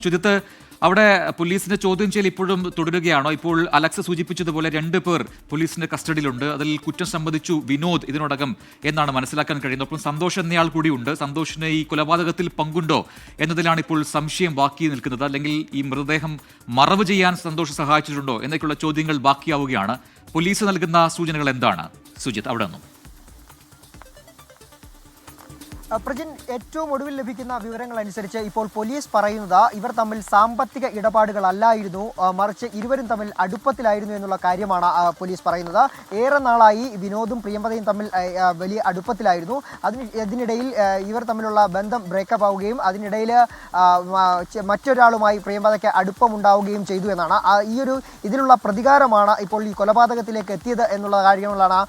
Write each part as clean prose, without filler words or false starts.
ചുരുത്ത് അവിടെ പോലീസിന്റെ ചോദ്യം ചെയ്യൽ ഇപ്പോഴും തുടരുകയാണോ? ഇപ്പോൾ അലക്സ് സൂചിപ്പിച്ചതുപോലെ 2 പേർ പോലീസിന്റെ കസ്റ്റഡിയിലുണ്ട്. അതിൽ കുറ്റം സംബന്ധിച്ചു വിനോദ് ഇതിനോടകം എന്നാണ് മനസ്സിലാക്കാൻ കഴിയുന്നത്. ഒപ്പം സന്തോഷ് എന്നയാൾ കൂടിയുണ്ട്. സന്തോഷിന് ഈ കൊലപാതകത്തിൽ പങ്കുണ്ടോ എന്നതിലാണ് ഇപ്പോൾ സംശയം ബാക്കി നിൽക്കുന്നത്. അല്ലെങ്കിൽ ഈ മൃതദേഹം മറവ് ചെയ്യാൻ സന്തോഷ് സഹായിച്ചിട്ടുണ്ടോ എന്നൊക്കെയുള്ള ചോദ്യങ്ങൾ ബാക്കിയാവുകയാണ്. പോലീസ് നൽകുന്ന സൂചനകൾ എന്താണ് സുജിത്ത് അവിടെ നിന്നും? പ്രജിൻ, ഏറ്റവും ഒടുവിൽ ലഭിക്കുന്ന വിവരങ്ങൾ അനുസരിച്ച് ഇപ്പോൾ പോലീസ് പറയുന്നത് ഇവർ തമ്മിൽ സാമ്പത്തിക ഇടപാടുകളല്ലായിരുന്നു, മറിച്ച് ഇരുവരും തമ്മിൽ അടുപ്പത്തിലായിരുന്നു എന്നുള്ള കാര്യമാണ് പോലീസ് പറയുന്നത്. ഏറെ നാളായി വിനോദും പ്രിയമ്പതയും തമ്മിൽ വലിയ അടുപ്പത്തിലായിരുന്നു. ഇതിനിടയിൽ ഇവർ തമ്മിലുള്ള ബന്ധം ബ്രേക്കപ്പ് ആവുകയും അതിനിടയിൽ മറ്റൊരാളുമായി പ്രിയമ്പതയ്ക്ക് അടുപ്പമുണ്ടാവുകയും ചെയ്തു എന്നാണ്. ഇതിനുള്ള പ്രതികാരമാണ് ഇപ്പോൾ ഈ കൊലപാതകത്തിലേക്ക് എത്തിയത് എന്നുള്ള കാര്യങ്ങളാണ്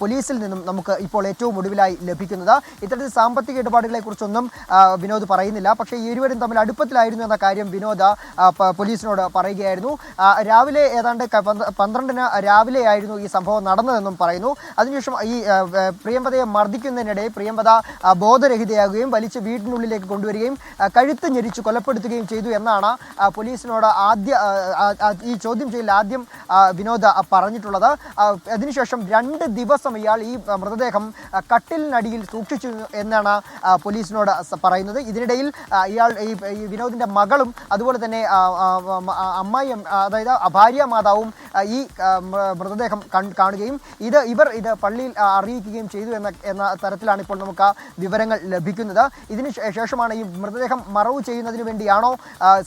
പോലീസിൽ നിന്നും നമുക്ക് ഇപ്പോൾ ഏറ്റവും ഒടുവിലായി ലഭിക്കുന്നത്. ഇത്തരത്തിൽ സാമ്പത്തിക ഇടപാടുകളെ കുറിച്ചൊന്നും വിനോദ് പറയുന്നില്ല. പക്ഷേ ഇരുവരും തമ്മിൽ അടുപ്പത്തിലായിരുന്നു എന്ന കാര്യം വിനോദ് പോലീസിനോട് പറയുകയായിരുന്നു. രാവിലെ ഏതാണ്ട് 12-ന് രാവിലെയായിരുന്നു ഈ സംഭവം നടന്നതെന്നും പറയുന്നു. അതിനുശേഷം ഈ പ്രിയമ്പതയെ മർദ്ദിക്കുന്നതിനിടെ പ്രിയമ്പത ബോധരഹിതയാകുകയും വലിച്ച് വീടിനുള്ളിലേക്ക് കൊണ്ടുവരികയും കഴുത്ത് ഞെരിച്ച് കൊലപ്പെടുത്തുകയും ചെയ്തു എന്നാണ് പോലീസിനോട് ഈ ചോദ്യം ചെയ്യൽ ആദ്യം വിനോദ് പറഞ്ഞിട്ടുള്ളത്. അതിനുശേഷം 2 ദിവസം ഇയാൾ ഈ മൃതദേഹം കട്ടിലിനടിയിൽ സൂക്ഷിച്ചു എന്നാണ് പോലീസിനോട് പറയുന്നത്. ഇതിനിടയിൽ ഇയാൾ ഈ വിനോദിന്റെ മകളും അതുപോലെ തന്നെ അമ്മായിയും, അതായത് ഭാര്യ മാതാവും ഈ മൃതദേഹം കാണുകയും ഇവർ ഇത് പള്ളിയിൽ അറിയിക്കുകയും ചെയ്തു എന്ന തരത്തിലാണ് ഇപ്പോൾ നമുക്ക് വിവരങ്ങൾ ലഭിക്കുന്നത്. ഇതിന് ശേഷമാണ് ഈ മൃതദേഹം മറവ് ചെയ്യുന്നതിന് വേണ്ടിയാണോ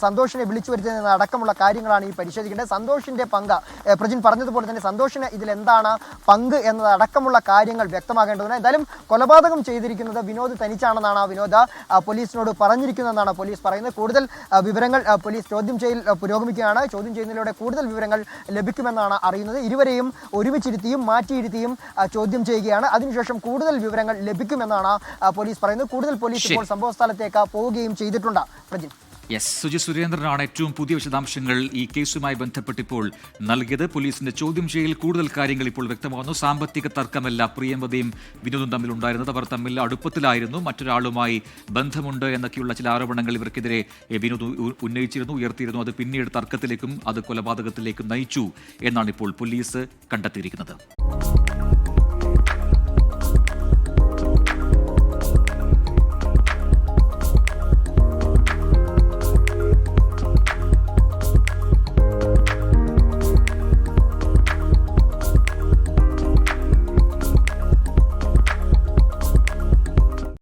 സന്തോഷിനെ വിളിച്ചു വരുത്തുന്നതെന്ന അടക്കമുള്ള കാര്യങ്ങളാണ് ഈ പരിശോധിക്കേണ്ടത്. സന്തോഷിന്റെ പങ്ക് പ്രജിൻ പറഞ്ഞതുപോലെ തന്നെ സന്തോഷിന് ഇതിലെന്താണ് പങ്ക് എന്നതടക്കമുള്ള കാര്യങ്ങൾ വ്യക്തമാകേണ്ടതുണ്ട്. എന്തായാലും കൊലപാതകം ചെയ്തിരിക്കുന്നത് വിനോദ് തനിച്ചാണെന്നാണ് വിനോദ് പോലീസിനോട് പറഞ്ഞിരിക്കുന്നതെന്നാണ് പോലീസ് പറയുന്നത്. കൂടുതൽ വിവരങ്ങൾ പോലീസ് ചോദ്യം ചെയ്യൽ പുരോഗമിക്കുകയാണ്. ചോദ്യം ചെയ്യുന്നതിലൂടെ കൂടുതൽ വിവരങ്ങൾ ലഭിക്കുമെന്നാണ് അറിയുന്നത്. ഇരുവരെയും ഒരുമിച്ചിരുത്തിയും മാറ്റിയിരുത്തിയും ചോദ്യം ചെയ്യുകയാണ്. അതിനുശേഷം കൂടുതൽ വിവരങ്ങൾ ലഭിക്കുമെന്നാണ് പോലീസ് പറയുന്നത്. കൂടുതൽ പോലീസ് ഇപ്പോൾ സംഭവ സ്ഥലത്തേക്ക് പോവുകയും ചെയ്തിട്ടുണ്ട്. പ്രജിൻ. യെസ്, സുജിത് സുരേന്ദ്രനാണ് ഏറ്റവും പുതിയ വിശദാംശങ്ങൾ ഈ കേസുമായി ബന്ധപ്പെട്ടിപ്പോൾ നൽകിയത്. പോലീസിന്റെ ചോദ്യം ചെയ്യൽ കൂടുതൽ കാര്യങ്ങൾ ഇപ്പോൾ വ്യക്തമാകുന്നു. സാമ്പത്തിക തർക്കമല്ല പ്രിയമ്പതയും വിനോദും തമ്മിലുണ്ടായിരുന്നത്. അവർ തമ്മിൽ അടുപ്പത്തിലായിരുന്നു, മറ്റൊരാളുമായി ബന്ധമുണ്ട് എന്നൊക്കെയുള്ള ചില ആരോപണങ്ങൾ ഇവർക്കെതിരെ വിനോദ് ഉയർത്തിയിരുന്നു. അത് പിന്നീട് തർക്കത്തിലേക്കും അത് കൊലപാതകത്തിലേക്കും നയിച്ചു എന്നാണ് ഇപ്പോൾ പോലീസ് കണ്ടെത്തിയിരിക്കുന്നത്.